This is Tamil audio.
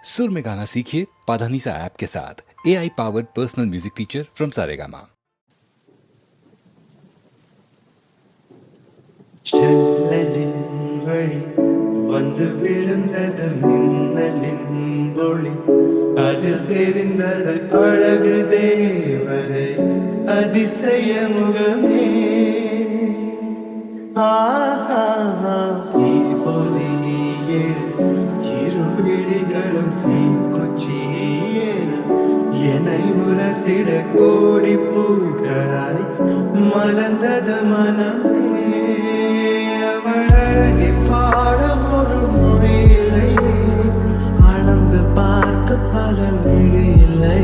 सुर में गाना सीखिए पाधानीसा ऐप के साथ। AI powered personal music teacher from Saregama. ஜன்னலின் வழி வந்து விழுந்தது மின்னலின் ஒளி, அதில் தெரிந்தது அழகு தேவதை அதிசய முகமே. ஆஹா தீபொலி இரு விழிகளும் தீக்குச்சியே என்னை முரசிட கோடி பூக்களாய் மலர்ந்தது மனமே. அவளை பாடம் ஒரு மொழியில்லை, அளந்து பார்க்க பல மொழி இல்லை.